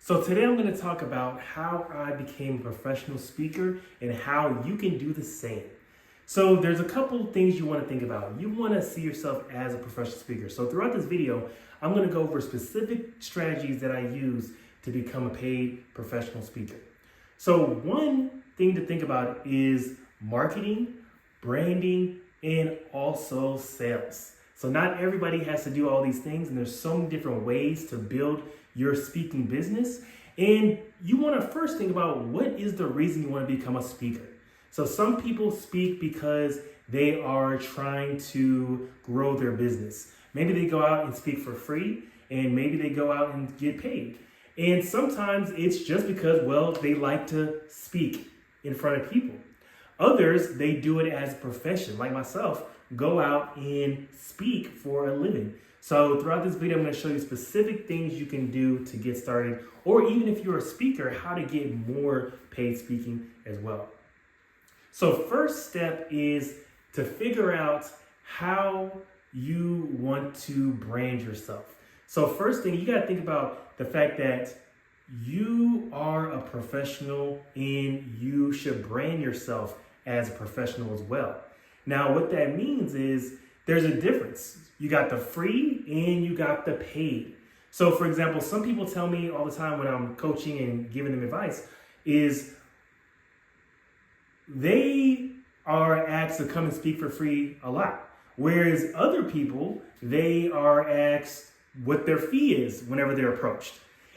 So today I'm going to talk about how I became a professional speaker and how you can do the same. So there's a couple things you want to think about. You want to see yourself as a professional speaker. So throughout this video, I'm going to go over specific strategies that I use to become a paid professional speaker. So one thing to think about is marketing, branding, and also sales. So not everybody has to do all these things, and there's so many different ways to build your speaking business. And you want to first think about what is the reason you want to become a speaker. So some people speak because they are trying to grow their business. Maybe they go out and speak for free, and maybe they go out and get paid. And sometimes it's just because, well, they like to speak in front of people. Others, they do it as a profession, like myself, go out and speak for a living. So throughout this video, I'm going to show you specific things you can do to get started, or even if you're a speaker, how to get more paid speaking as well. So first step is to figure out how you want to brand yourself. So first thing, you got to think about the fact that you are a professional and you should brand yourself as a professional as well. Now, what that means is there's a difference. You got the free and you got the paid. So for example, some people tell me all the time when I'm coaching and giving them advice is they are asked to come and speak for free a lot. Whereas other people, they are asked what their fee is whenever they're approached.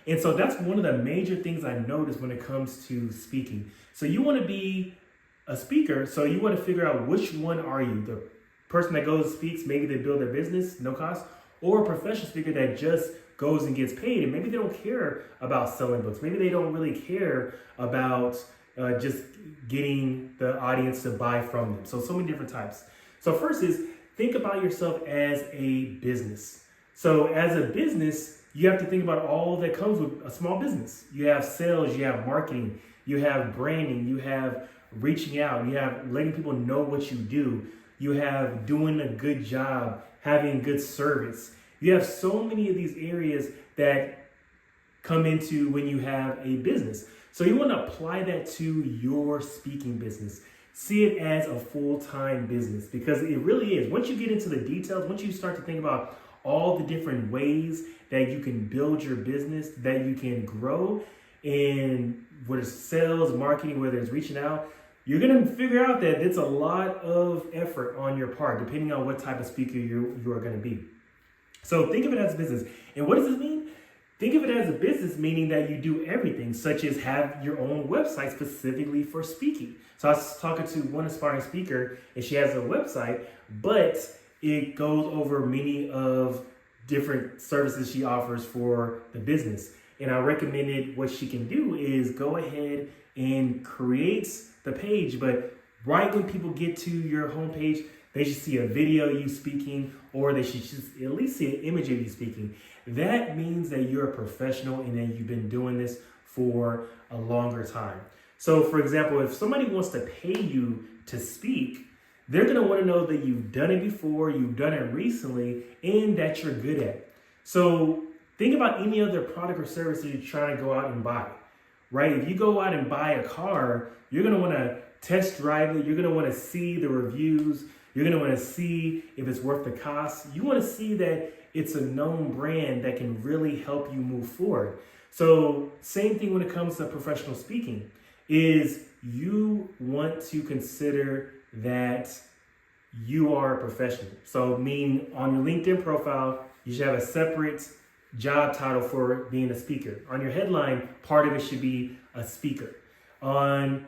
And so that's one of the major things I notice when it comes to speaking. So you want to be a speaker, so you want to figure out which one are you? The person that goes and speaks, maybe they build their business, no cost, or a professional speaker that just goes and gets paid, and maybe they don't care about selling books. Maybe they don't really care about just getting the audience to buy from them. So many different types. So first is think about yourself as a business. So as a business, you have to think about all that comes with a small business. You have sales, you have marketing, you have branding, you have reaching out, you have letting people know what you do, you have doing a good job, having good service. You have so many of these areas that come into when you have a business. So you want to apply that to your speaking business. See it as a full-time business because it really is. Once you get into the details, once you start to think about all the different ways that you can build your business, that you can grow, and whether it's sales, marketing, whether it's reaching out, you're going to figure out that it's a lot of effort on your part, depending on what type of speaker you are going to be. So think of it as a business. And what does this mean? Think of it as a business, meaning that you do everything, such as have your own website specifically for speaking. So I was talking to one aspiring speaker, and she has a website, but it goes over many of different services she offers for the business. And I recommended what she can do is go ahead and create the page, but right when people get to your homepage, they should see a video of you speaking, or they should just at least see an image of you speaking. That means that you're a professional and that you've been doing this for a longer time. So for example, if somebody wants to pay you to speak, they're going to want to know that you've done it before, you've done it recently, and that you're good at it. So think about any other product or service that you're trying to go out and buy, right? If you go out and buy a car, you're going to want to test drive it. You're going to want to see the reviews. You're going to want to see if it's worth the cost. You want to see that it's a known brand that can really help you move forward. So same thing when it comes to professional speaking is you want to consider that you are a professional. So meaning on your LinkedIn profile, you should have a separate job title for being a speaker. On your headline, part of it should be a speaker. On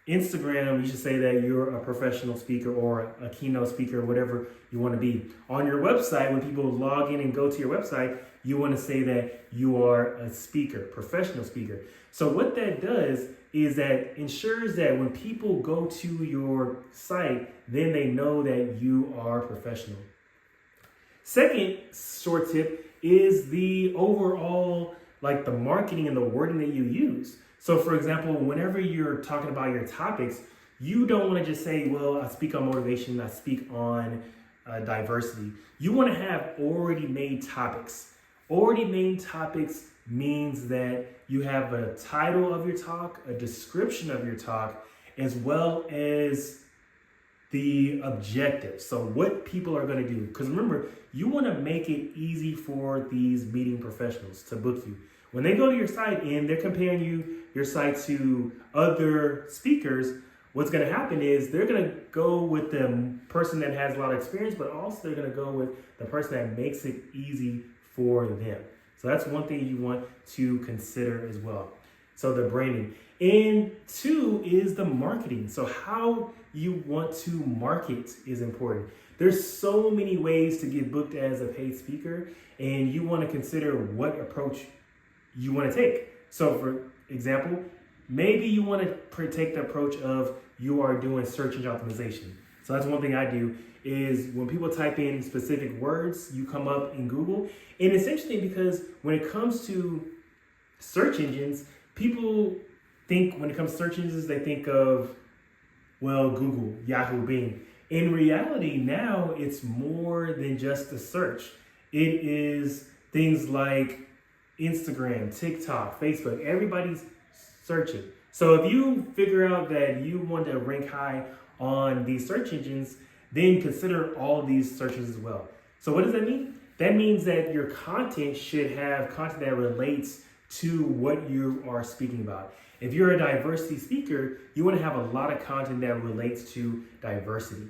Instagram, you should say that you're a professional speaker or a keynote speaker, or whatever you want to be. On your website, when people log in and go to your website, you want to say that you are a speaker, professional speaker. So what that does is that ensures that when people go to your site, then they know that you are professional. Second short tip is the overall, like the marketing and the wording that you use. So for example, whenever you're talking about your topics, you don't want to just say, well, I speak on motivation, I speak on diversity. You want to have already made topics means that you have a title of your talk, a description of your talk, as well as the objective. So what people are going to do. Because remember, you want to make it easy for these meeting professionals to book you. When they go to your site and they're comparing your site to other speakers, what's going to happen is they're going to go with the person that has a lot of experience, but also they're going to go with the person that makes it easy for them. So that's one thing you want to consider as well. So the branding. And two is the marketing. So how you want to market is important. There's so many ways to get booked as a paid speaker, and you want to consider what approach you want to take. So for example, maybe you want to take the approach of you are doing search engine optimization. So that's one thing I do is when people type in specific words, you come up in Google. And it's interesting because when it comes to search engines, people think when it comes to search engines, they think of, well, Google, Yahoo, Bing. In reality, now it's more than just a search. It is things like Instagram, TikTok, Facebook. Everybody's searching. So if you figure out that you want to rank high on these search engines, then consider all of these searches as well. So what does that mean? That means that your content should have content that relates to what you are speaking about. If you're a diversity speaker, you want to have a lot of content that relates to diversity.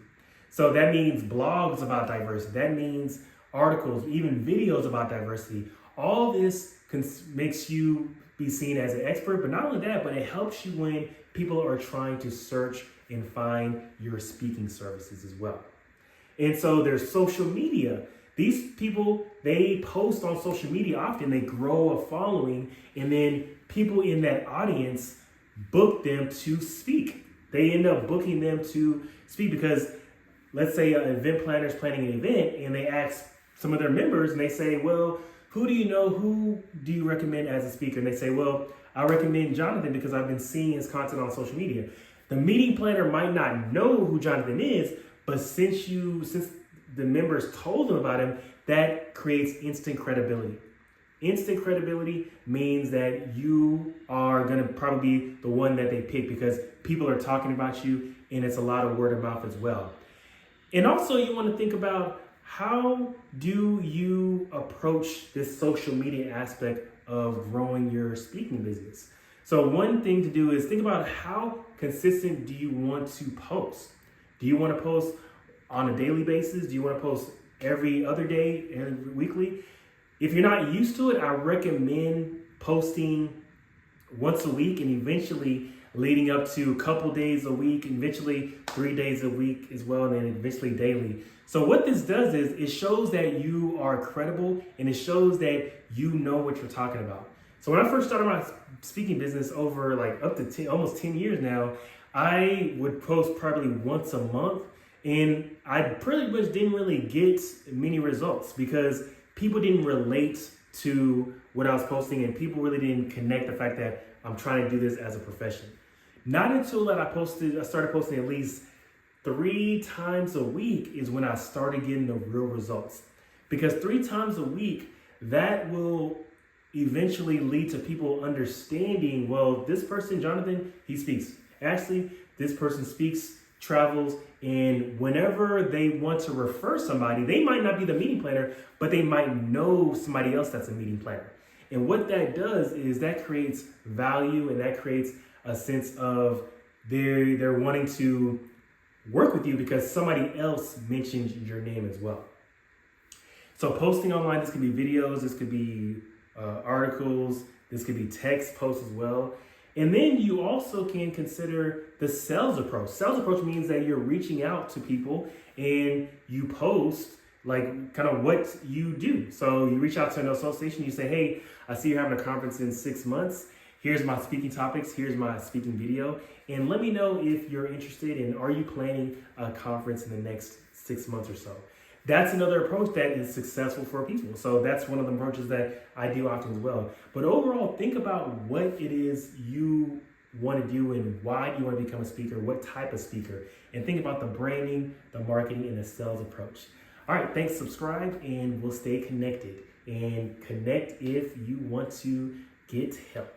So that means blogs about diversity. That means articles, even videos about diversity. All this makes you be seen as an expert, but not only that, but it helps you when people are trying to search and find your speaking services as well. And so there's social media. These people, they post on social media often, they grow a following, and then people in that audience book them to speak. They end up booking them to speak because let's say an event planner is planning an event and they ask some of their members and they say, well, who do you know? Who do you recommend as a speaker? And they say, well, I recommend Jonathan because I've been seeing his content on social media. The meeting planner might not know who Jonathan is, but since the members told them about him, that creates instant credibility. Instant credibility means that you are going to probably be the one that they pick because people are talking about you and it's a lot of word of mouth as well. And also you want to think about how do you approach this social media aspect of growing your speaking business. So one thing to do is think about how consistent do you want to post? Do you want to post on a daily basis? Do you want to post every other day and weekly? If you're not used to it, I recommend posting once a week and eventually leading up to a couple days a week, eventually 3 days a week as well, and then eventually daily. So what this does is it shows that you are credible and it shows that you know what you're talking about. So when I first started my speaking business over like up to almost 10 years now, I would post probably once a month and I pretty much didn't really get many results because people didn't relate to what I was posting and people really didn't connect the fact that I'm trying to do this as a profession. Not until that I started posting at least 3 times a week is when I started getting the real results. Because 3 times a week, that will eventually lead to people understanding, well, this person, Jonathan, he speaks. Actually, this person speaks, travels, and whenever they want to refer somebody, they might not be the meeting planner, but they might know somebody else that's a meeting planner. And what that does is that creates value and that creates a sense of they're wanting to work with you because somebody else mentioned your name as well. So posting online, this could be videos, this could be articles, this could be text posts as well. And then you also can consider the sales approach. Sales approach means that you're reaching out to people and you post like kind of what you do. So you reach out to an association, you say, hey, I see you're having a conference in 6 months. Here's my speaking topics. Here's my speaking video. And let me know if you're interested and are you planning a conference in the next 6 months or so. That's another approach that is successful for people. So that's one of the approaches that I do often as well. But overall, think about what it is you want to do and why do you want to become a speaker, what type of speaker, and think about the branding, the marketing, and the sales approach. All right, thanks, subscribe, and we'll stay connected. and connect if you want to get help.